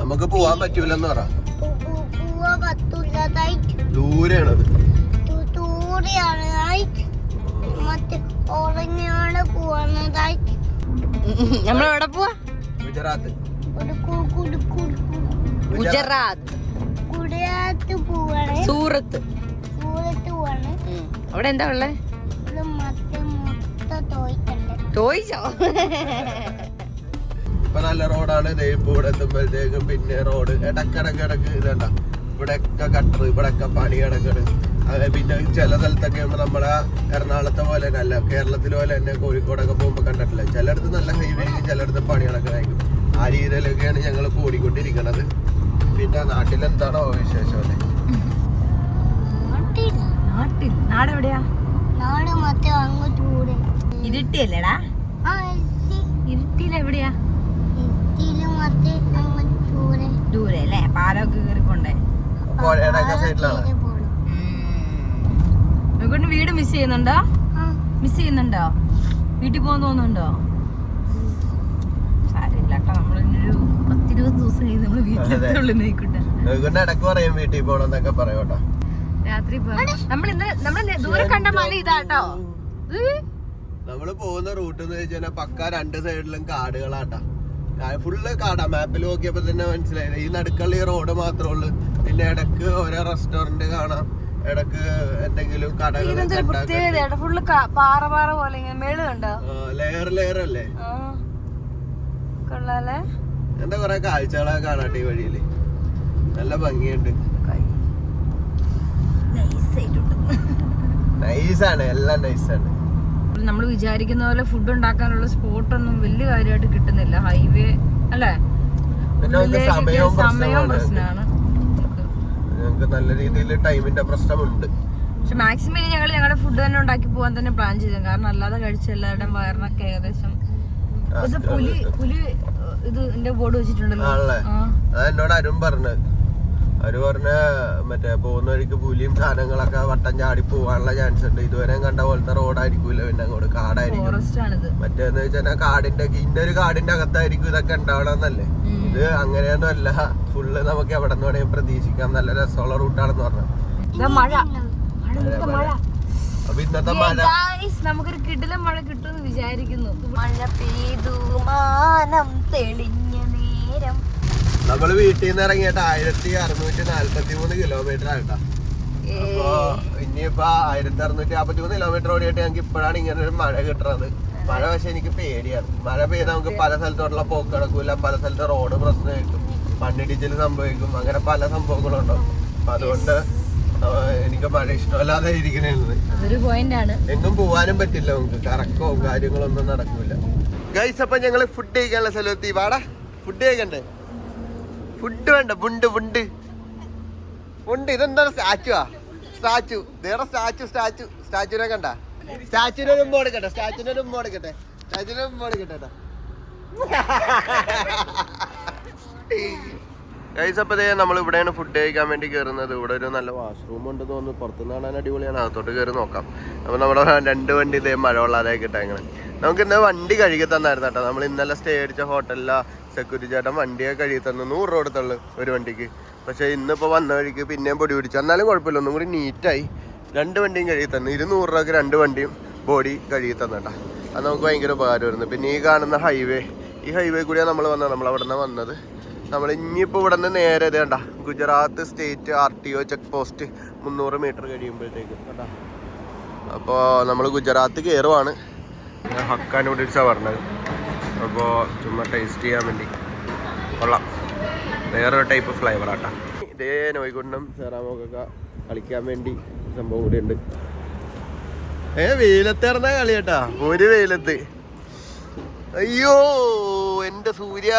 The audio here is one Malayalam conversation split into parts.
നമുക്ക് പോവാൻ പറ്റൂലെന്ന് പറ. ദൂരെയാണത്. നമ്മളെവിടെ പോവാ? ഗുജറാത്ത്. സൂറത്ത്. അവിടെ എന്താ ഉള്ളേ? ടോയ്സോ? ഇപ്പൊ നല്ല റോഡാണ്. ഇപ്പൊ ഇവിടെ എത്തുമ്പോഴത്തേക്കും പിന്നെ റോഡ് ഇടക്കിടക്ക് ഇതണ്ട, ഇവിടെയൊക്കെ കട്ടറ്, ഇവിടെയൊക്കെ പണി കിടക്കണ്. അങ്ങനെ പിന്നെ ചില സ്ഥലത്തൊക്കെ നമ്മളെ എറണാകുളത്തെ പോലെ തന്നെ അല്ല, കേരളത്തിലെ പോലെ തന്നെ കോഴിക്കോടൊക്കെ പോകുമ്പോ കണ്ടിട്ടില്ല. ചിലയിടത്ത് നല്ല ഹൈവേ ആയിരിക്കും, ചിലയിടത്ത് പണി കിടക്കണായിരിക്കും. ആ രീതിയിലൊക്കെയാണ് ഞങ്ങൾ ഓടിക്കൊണ്ടിരിക്കണത്. പിന്നെ നാട്ടിലെന്താണോ വിശേഷം അല്ലേ? നാടെവിടെയാ? ഇരുട്ടിയല്ലേടാ? ഇരുട്ടിയിലെവിടെയാ? ദൂരെ അല്ലേ? പാലമൊക്കെ കയറിപ്പോണ്ടേ? വീട് മിസ് ചെയ്യുന്നുണ്ടോ? വീട്ടിൽ പോകാൻ തോന്നുന്നുണ്ടോ? സാരമില്ല കേട്ടോ, നമ്മളൊരു 10-20 ദിവസം കഴിഞ്ഞ് നമ്മള് വീട്ടിലെത്തുള്ളൂ. വീട്ടിൽ പോകണമെന്നൊക്കെ പറയോട്ടോ. രാത്രി നമ്മള് ദൂരെ കണ്ട മല ഇതാട്ടോ. നമ്മള് പോകുന്ന റൂട്ട് എന്ന് വെച്ചാൽ പക്ക 2 സൈഡിലും കാടുകളാട്ടാ. ഫുള്ള് കാടാ. മാപ്പിൽ നോക്കിയപ്പോ തന്നെ മനസ്സിലായില്ല. ഈ നടുക്കുള്ള ഈ റോഡ് മാത്രമേ ഉള്ളൂ. പിന്നെ ഇടക്ക് ഓരോ റെസ്റ്റോറന്റ് കാണാം, ഇടക്ക് എന്തെങ്കിലും കടകൾ. ലെയർ അല്ലേ? എന്താ കൊറേ കാഴ്ചകളൊക്കെ കാണാട്ടെ ഈ വഴിയില്. നല്ല ഭംഗിയുണ്ട്. നൈസാണ്, എല്ലാം നൈസാണ്. നമ്മൾ വിചാരിക്കുന്ന പോലെ ഫുഡ് ഉണ്ടാക്കാനുള്ള സ്പോട്ടൊന്നും വലിയ കാര്യമായിട്ട് കിട്ടുന്നില്ല. ഹൈവേ അല്ലേ? സമയവും പ്രശ്നമാണ്. ഞങ്ങൾക്ക് നല്ല രീതിയിൽ ടൈമിന്റെ പ്രശ്നമുണ്ട്. പക്ഷെ മാക്സിമം ഞങ്ങളുടെ ഫുഡ് തന്നെ ഉണ്ടാക്കി പോകാൻ തന്നെ പ്ലാൻ ചെയ്തത്. കാരണം അല്ലാതെ കഴിച്ച എല്ലാവരുടെയും വയറിനൊക്കെ ഏകദേശം ഇത് പുലി ഇതിന്റെ ബോർഡ് വെച്ചിട്ടുണ്ടല്ലോ. എന്നോട് അരുൺ പറഞ്ഞ മറ്റേ പോകുന്ന വഴിക്ക് പുലിയും സാധനങ്ങളൊക്കെ വട്ടം ചാടി പോവാനുള്ള ചാൻസ് ഉണ്ട്. ഇതുവരെ കണ്ട പോലത്തെ റോഡായിരിക്കൂല, പിന്നെ അങ്ങോട്ട് കാടായിരിക്കും. മറ്റേന്ന് വെച്ചാൽ കാടിന്റെ ഒരു കാടിന്റെ അകത്തായിരിക്കും ഇതൊക്കെ ഉണ്ടാവണമെന്നല്ലേ. ഇത് അങ്ങനെയൊന്നും അല്ല. ഫുള്ള് നമുക്ക് എവിടെ നിന്ന് വേണമെങ്കിൽ പ്രതീക്ഷിക്കാം. നല്ല രസമുള്ള റൂട്ടാണെന്ന് പറഞ്ഞു. അപ്പൊ ഇന്നത്തെ മഴ നമുക്കൊരു കിടിലം മഴ കിട്ടുമെന്ന് വിചാരിക്കുന്നു. മഴ പെയ്തു മാനം തെളിഞ്ഞ നേരം. നമ്മള് വീട്ടിൽ നിന്ന് ഇറങ്ങിയിട്ട് 1643 കിലോമീറ്റർ ആയിട്ടാ. അപ്പൊ ഇനിയിപ്പോ 1653 കിലോമീറ്റർ ഓടിയിട്ട് ഞങ്ങൾക്ക് ഇപ്പോഴാണ് ഇങ്ങനെ ഒരു മഴ കിട്ടുന്നത്. മഴ പക്ഷെ എനിക്ക് പേടിയാണ്. മഴ പെയ്താൽ നമുക്ക് പല സ്ഥലത്തോട്ടുള്ള പോക്ക് നടക്കൂല, പല സ്ഥലത്ത് റോഡ് പ്രശ്നമായിരിക്കും, മണ്ണിടിച്ചിൽ സംഭവിക്കും, അങ്ങനെ പല സംഭവങ്ങളുണ്ടാവും. അപ്പൊ അതുകൊണ്ട് എനിക്ക് മഴ ഇഷ്ടമല്ലാതെ ഇരിക്കണേന്ന്. എങ്ങും പോവാനും പറ്റില്ല, നമുക്ക് കറക്കവും കാര്യങ്ങളൊന്നും നടക്കൂല. ഗൈസ്, അപ്പൊ ഞങ്ങള് ഫുഡ് കഴിക്കാനുള്ള സ്ഥലത്ത് വാടാ. ഫുഡ് കഴിക്കണ്ടേ? ഫുഡ് വേണ്ട, ബുണ്ട്. ഇതെന്താണ്? സ്റ്റാച്ചു. വേറെ സ്റ്റാച്ചുനെ കണ്ട? സ്റ്റാച്ചുവിനൊരു ഉമ്മ കൊടുക്കട്ടെ. ഗൈസ്, അപ്പതേ നമ്മൾ ഇവിടെയാണ് ഫുഡ് കഴിക്കാൻ വേണ്ടി കയറുന്നത്. ഇവിടെ ഒരു നല്ല വാഷ്റൂം ഉണ്ട് തോന്നുന്നു. പുറത്തുനിന്ന് കാണാൻ അടിപൊളിയാണ്. അകത്തോട്ട് കയറി നോക്കാം. അപ്പോൾ നമ്മുടെ 2 വണ്ടി ഇതേ മഴ കൊള്ളാതെയൊക്കെ ഇട്ടേങ്ങനെ. നമുക്ക് ഇന്ന് വണ്ടി കഴുകി തന്നായിരുന്നു കേട്ടോ. നമ്മൾ ഇന്നലെ സ്റ്റേ അടിച്ച ഹോട്ടലിലെ സെക്യൂരിറ്റി ചേട്ടൻ വണ്ടിയൊക്കെ കഴുകി തന്നു. 100 രൂപ കൊടുത്തുള്ളൂ ഒരു വണ്ടിക്ക്. പക്ഷേ ഇന്നിപ്പോൾ വന്ന വഴിക്ക് പിന്നെയും പൊടി പിടിച്ചു. എന്നാലും കുഴപ്പമില്ല, ഒന്നും കൂടി നീറ്റായി. 2 വണ്ടിയും കഴുകി തന്നു. 200 രൂപയ്ക്ക് 2 വണ്ടിയും ബോഡി കഴുകി തന്നേട്ടാ. അത് നമുക്ക് ഭയങ്കര ഉപകാരമായിരുന്നു. പിന്നെ ഈ കാണുന്ന ഈ ഹൈവേ കൂടിയാണ് നമ്മൾ അവിടെ നിന്ന് വന്നത്. നമ്മൾ ഇനിയിപ്പോൾ ഇവിടെ നിന്ന് നേരെ ഇത് കണ്ട Gujarat state RTO check post 300 metre കഴിയുമ്പോഴത്തേക്ക് കേട്ടോ. അപ്പോൾ നമ്മൾ ഗുജറാത്ത് കയറുവാണ്. ഹക്കാൻ നൂഡിൽസാണ് പറഞ്ഞത്. അപ്പോൾ ചുമ്മാ ടേസ്റ്റ് ചെയ്യാൻ വേണ്ടി കൊള്ളാം. വേറൊരു ടൈപ്പ് ഫ്ലേവർ ആട്ടാ. ഇതേ നോയിക്കൊണ്ടും സേറാമൊക്കെ കളിക്കാൻ വേണ്ടി സംഭവം കൂടി ഉണ്ട്. വെയിലത്തേർന്ന കളി കേട്ടാ. ഒരു വെയിലത്ത്. അയ്യോ എൻ്റെ സൂര്യ.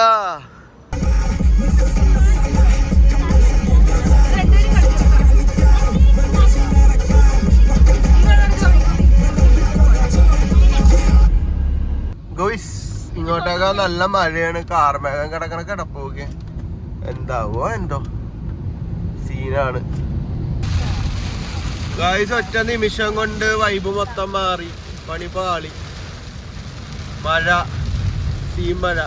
ഇങ്ങോട്ടൊക്കെ നല്ല മഴയാണ്. കാർമേഘം കിടക്കണ കിടപ്പൊക്കെ എന്താവോ എന്തോ സീനാണ്. ഗായ്സ്, ഒറ്റ നിമിഷം കൊണ്ട് വൈബ് മൊത്തം മാറി. പണി പാളി. മഴ തീമഴ.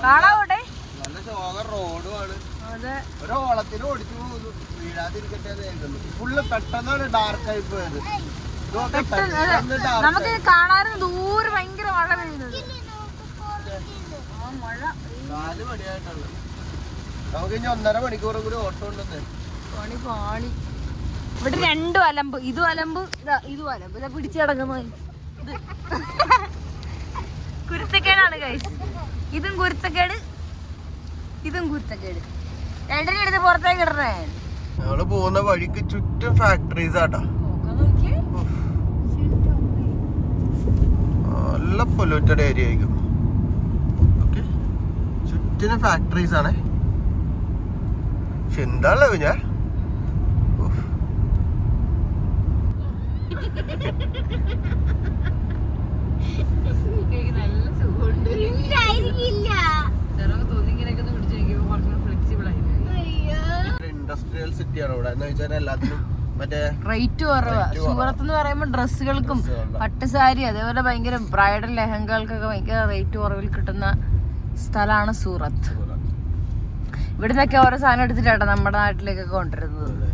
കാണാവട്ടെ. നല്ല ശോക റോഡുമാണ്. അതെ. ഒരു ഓളത്തിന് ഓടിച്ചു പോകുന്നു. വീഴാതിരിക്കട്ടെ. ഫുള്ള് പെട്ടെന്നാണ് ഡാർക്കായി പോയത്. നമുക്ക് കാണാനും ദൂരെ ഭയങ്കര മഴ പെയ്യുന്നത്. മഴ 4 മണിയായിട്ടുള്ളു. നമുക്ക് ഇനി 1.5 മണിക്കൂറും കൂടി ഓട്ടോ ഉണ്ടെന്ന്. പാണി ഇവിടെ 2 അലമ്പ്. ഇതും അലമ്പ്, ഇതും അലമ്പ്. ഇതാ പിടിച്ചു കിടക്കുന്നത്. കുരുത്തക്കേടാണ് ഗൈസ്. ഇതും കുരുത്തക്കേട്, ഇതും കുരുത്തക്കേട്. രണ്ടിനും എടുത്ത് പുറത്തേക്ക് ഇടണേ. ഞങ്ങള് പോകുന്ന വഴിക്ക് ചുറ്റും ഫാക്ടറീസ് ആട്ടാ. നല്ല പൊല്യൂട്ടഡ് ഏരിയ ആയിരിക്കും. ഓക്കെ, ചുറ്റിനും ഫാക്ടറീസ് ആണ്. പക്ഷെ എന്താണല്ലോ ഞാൻ ഇൻഡസ്ട്രിയൽ സിറ്റിയാണ് ഇവിടെ. എന്ന് വെച്ചാൽ എല്ലാത്തിനും മറ്റേ റേറ്റ് കുറവാ. സൂറത്ത് എന്ന് പറയുമ്പോൾ ഡ്രസ്സുകൾക്കും പട്ടുസാരി അതേപോലെ ഭയങ്കര ബ്രൈഡൽ ലെഹങ്കകൾക്കൊക്കെ ഭയങ്കര റേറ്റ് കുറവിൽ കിട്ടുന്ന സ്ഥലമാണ് സൂറത്ത്. ഇവിടുന്നൊക്കെ ഓരോ സാധനം എടുത്തിട്ടാണ് നമ്മുടെ നാട്ടിലേക്കൊക്കെ കൊണ്ടുവരുന്നത്.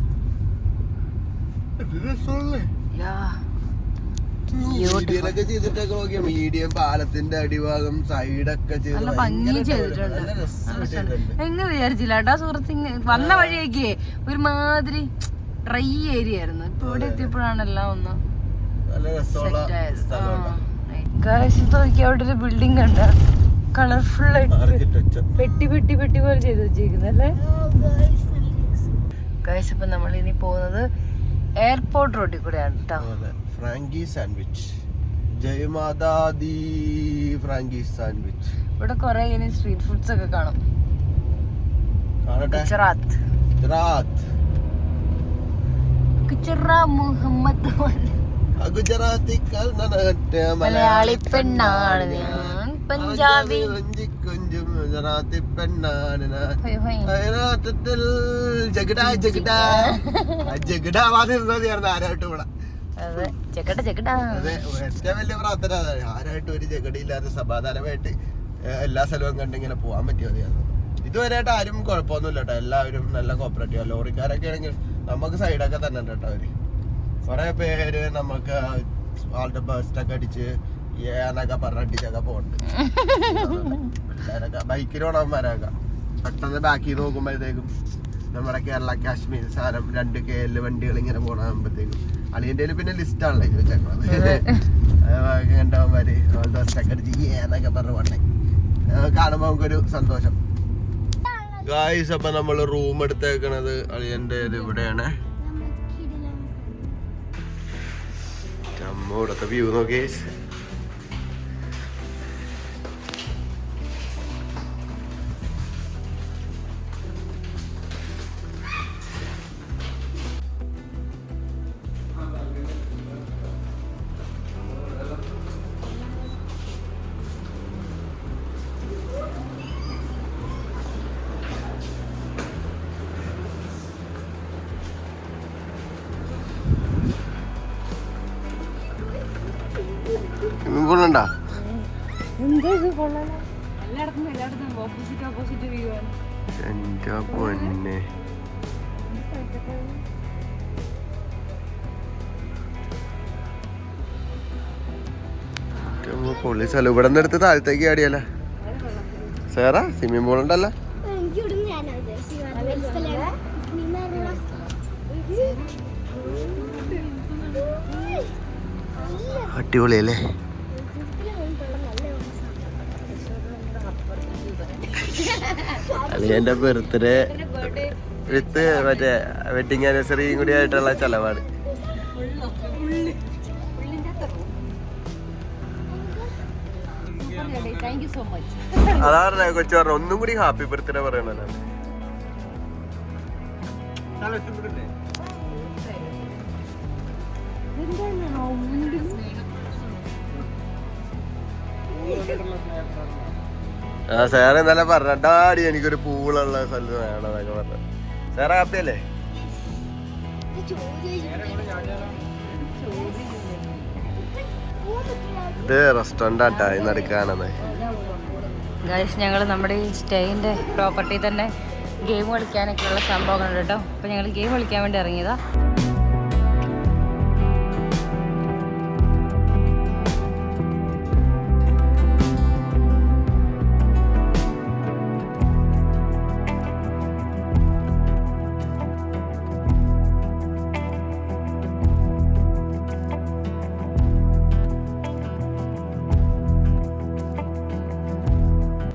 മീഡിയം പാലത്തിന്റെ അടിഭാഗം സൈഡൊക്കെ നല്ല ഭംഗി ചെയ്തിട്ടുണ്ട്. എങ്ങനെ വിചാരിച്ചില്ല കേട്ടോ സൂറത്ത്. വന്ന വഴിയൊക്കെ ഒരുമാതിരി ഡ്രൈ ഏരിയ ആയിരുന്നു. ഇപ്പൊ ഇവിടെ എത്തിയപ്പോഴാണ് എല്ലാം ഒന്ന് സെറ്റ് ആയത്. അവിടെ ഒരു ബിൽഡിംഗ് ഉണ്ട്, കളർഫുൾ ആയിട്ട് പെട്ടി പെട്ടി പെട്ടി പോലെ ചെയ്ത് വെച്ചിരിക്കുന്നല്ലേ ഗൈസ്. ഇപ്പൊ നമ്മൾ ഇനി പോകുന്നത് എയർപോർട്ട് റോഡിൽ കൂടെയാണ് കേട്ടോ. Frankie sandwich, Jai Mata Di frankie sandwich. ഇവിടെ കുറെ ഇനി സ്ട്രീറ്റ് ഫുഡ്സ് ഒക്കെ കാണും. ഗുജറാത്ത് മുഹമ്മദ് മലയാളി പെണ്ണാണ് ഞാൻ, പഞ്ചാബി ഗുജറാത്തി പെണ്ണാണ്. ആരായിട്ടും ഇവിടെ അതെ ഏറ്റവും വലിയ പ്രാർത്ഥന ആരായിട്ടും ഒരു ജഗടിയില്ലാതെ സമാധാനമായിട്ട് എല്ലാ സ്ഥലവും കണ്ടിങ്ങനെ പോകാൻ പറ്റിയതായിരുന്നു. ഇതുവരെയായിട്ട് ആരും കുഴപ്പമൊന്നുമില്ല കേട്ടോ. എല്ലാവരും നല്ല കോപ്പറേറ്റീവ്. ലോറിക്കാരൊക്കെ ആണെങ്കിൽ നമുക്ക് സൈഡൊക്കെ തന്നെ ഉണ്ട് കേട്ടോ. അവര് കുറെ പേര് നമുക്ക് ആളുടെ ബസ്റ്റൊക്കെ അടിച്ച് എന്നൊക്കെ പറഞ്ഞടിച്ചൊക്കെ പോകുന്നുണ്ട്. പിള്ളേരൊക്കെ ബൈക്കിലോണവന്മാരൊക്കെ പെട്ടെന്ന് ബാക്കി നോക്കുമ്പോഴത്തേക്കും നമ്മുടെ കേരള കാശ്മീർ സാധനം 2 KL വണ്ടികൾ ഇങ്ങനെ പോകണാകുമ്പോഴത്തേക്കും അളിയൻ്റെ പിന്നെ ലിസ്റ്റാണല്ലോ ചോദിച്ചേക്കണത്. കണ്ടവന്മാര് ബസ്റ്റൊക്കെ അടിച്ച് എന്നൊക്കെ പറഞ്ഞ് പോട്ടെ കാണുമ്പോൾ നമുക്കൊരു സന്തോഷം. ഗായ്സ്, അപ്പൊ നമ്മള് റൂം എടുത്തേക്കണത് അളിയന്റെ ഇവിടെയാണ്. ഇവിടത്തെ വ്യൂ നോക്കി. കൊള്ളണ്ടാ എന്റെ പൊന്നെ. പൊള്ളി സ്ഥലം. ഇവിടെ നിന്ന് എടുത്ത് താഴത്തേക്ക് ആടിയല്ല സേറാ. സ്വിമ്മിംഗ് പൂൾ ഉണ്ടല്ലോ. അടിപൊളിയല്ലേ. അളിയന്റെ ബർത്ത്ഡേ വിത്ത് മറ്റേ വെഡിങ് ആനിവേഴ്സറിയും കൂടി ആയിട്ടുള്ള ചെലവാണ്. അതാ പറഞ്ഞ കൊച്ചു പറഞ്ഞ ഒന്നും കൂടി ഹാപ്പി ബർത്ത്ഡേ പറയണല്ലോ. ആ സാറ് ഇന്നലെ പറഞ്ഞ ഡാഡി എനിക്കൊരു പൂളുള്ള സ്ഥലത്ത് വേണമെന്നൊക്കെ പറഞ്ഞു. സാറ് ഹാപ്പിയല്ലേ? ഇത് റെസ്റ്റോറന്റ് ആട്ടാ ഇന്ന് എടുക്കാണെന്ന്. ഗൈസ് ഞങ്ങൾ നമ്മുടെ ഈ സ്റ്റേയിൻ്റെ പ്രോപ്പർട്ടി തന്നെ ഗെയിം കളിക്കാനൊക്കെയുള്ള സംഭവങ്ങളുണ്ട് കേട്ടോ. അപ്പോൾ ഞങ്ങൾ ഗെയിം കളിക്കാൻ വേണ്ടി ഇറങ്ങിയതാ.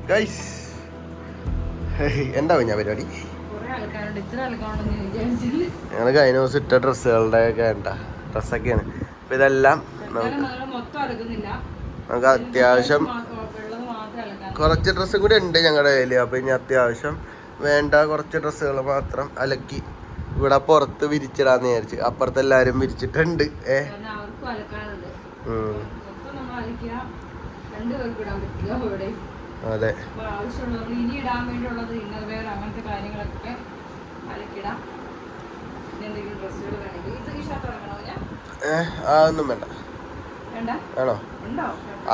ഗൈസ് എന്താ ഞാൻ പരിപാടി? ഞങ്ങൾ കഴിഞ്ഞ ദിവസം ഇട്ട ഡ്രസ്സുകളുടെ ഒക്കെ ഉണ്ടാ ഡ്രസ്സൊക്കെയാണ്. അപ്പം ഇതെല്ലാം നമുക്ക് അത്യാവശ്യം കുറച്ച് ഡ്രസ്സും കൂടി ഉണ്ട് ഞങ്ങളുടെ കയ്യിൽ. അപ്പം ഇനി അത്യാവശ്യം വേണ്ട കുറച്ച് ഡ്രസ്സുകൾ മാത്രം അലക്കി ഇവിടെ പുറത്ത് വിരിച്ചിടാന്ന് വിചാരിച്ച്. അപ്പുറത്ത് എല്ലാവരും വിരിച്ചിട്ടുണ്ട്. അതെ അതൊന്നും വേണ്ട. ആണോ?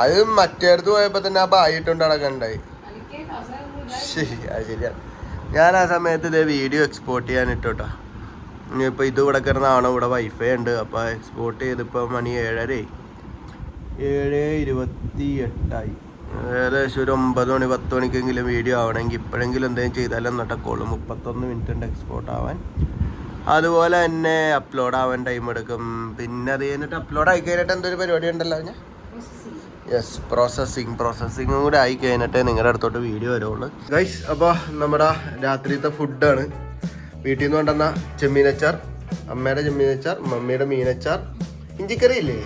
അത് മറ്റേടത്ത് പോയപ്പോ തന്നെ ആ ബായിട്ടുണ്ട് അടക്കണ്ടായി. ശരി അത് ശരിയാണ്. ഞാൻ ആ സമയത്ത് ഇതേ വീഡിയോ എക്സ്പോർട്ട് ചെയ്യാൻ ഇട്ടോട്ടാ. ഇനിയിപ്പോൾ ഇത് ഇവിടെ കിടന്നാണോ? ഇവിടെ വൈഫൈ ഉണ്ട്. അപ്പോൾ എക്സ്പോർട്ട് ചെയ്തിപ്പോൾ മണി 7:30 7:28 ഏകദേശം ഒരു 9 മണി 10 മണിക്കെങ്കിലും വീഡിയോ ആവണമെങ്കിൽ ഇപ്പോഴെങ്കിലും എന്തെങ്കിലും ചെയ്താലും എന്നിട്ടൊക്കെയുള്ളൂ. 31 മിനിറ്റ് ഉണ്ട് എക്സ്പോർട്ട് ആവാൻ. അതുപോലെ തന്നെ അപ്ലോഡ് ആവാൻ ടൈം എടുക്കും. പിന്നെ അത് കഴിഞ്ഞിട്ട് അപ്ലോഡ് ആയി കഴിഞ്ഞിട്ട് എന്തൊരു പരിപാടി ഉണ്ടല്ലോ ഞാൻ യെസ് പ്രോസസ്സിങ് കൂടെ ആയി കഴിഞ്ഞിട്ട് നിങ്ങളുടെ അടുത്തോട്ട് വീഡിയോ വരുള്ളൂ ഗൈസ്. അപ്പോൾ നമ്മുടെ രാത്രിയത്തെ ഫുഡാണ്. വീട്ടിൽ നിന്ന് കൊണ്ടുവന്ന ചെമ്മീനച്ചാർ, അമ്മയുടെ ചെമ്മീനച്ചാർ, മമ്മിയുടെ മീനച്ചാർ, ഇഞ്ചിക്കറി ഇല്ലേ?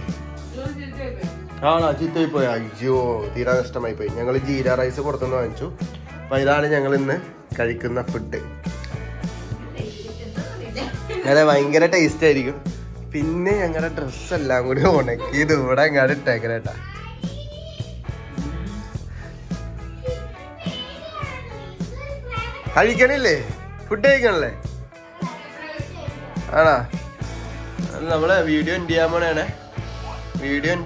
ആണോ? ചീത്തയായി പോയി. അയ്യോ തീരാ നഷ്ടമായി പോയി. ഞങ്ങൾ ജീര റൈസ് പുറത്തുനിന്ന് വാങ്ങിച്ചു. അപ്പോൾ ഇതാണ് ഞങ്ങൾ ഇന്ന് കഴിക്കുന്ന ഫുഡ്. അതെ ഭയങ്കര ടേസ്റ്റ് ആയിരിക്കും. പിന്നെ ഞങ്ങളുടെ ഡ്രസ്സെല്ലാം കൂടി ഉണക്കി ഇത് ഇവിടെ അങ്ങാട് ഇട്ടേക്കണേട്ടാ. കഴിക്കണില്ലേ? ഫുഡ് കഴിക്കണല്ലേ? ആണോ? നമ്മള് വീഡിയോ എൻഡ്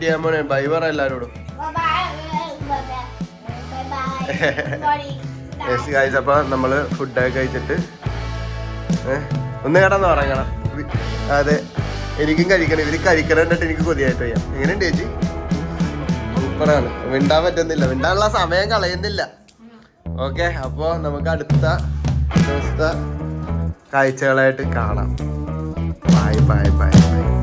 ചെയ്യാൻ പോണേ. ബൈ പറ എല്ലാരോടും. യെസ് ഗൈസ്, അപ്പൊ നമ്മള് ഫുഡൊക്കെ കഴിച്ചിട്ട് ഒന്ന് കിടന്ന് ഉറങ്ങണം. അതെ എനിക്കും കഴിക്കണം. ഇവര് കഴിക്കണം കണ്ടിട്ട് എനിക്ക് കൊതിയായിട്ട് വയ്യാം. എങ്ങനെയുണ്ട് ചേച്ചി? സൂപ്പറാണ്. മിണ്ടാൻ പറ്റുന്നില്ല, മിണ്ടാനുള്ള സമയം കളയുന്നില്ല. ഓക്കെ, അപ്പോൾ നമുക്ക് അടുത്ത ദിവസത്തെ കാഴ്ചകളായിട്ട് കാണാം. Bye bye bye bye.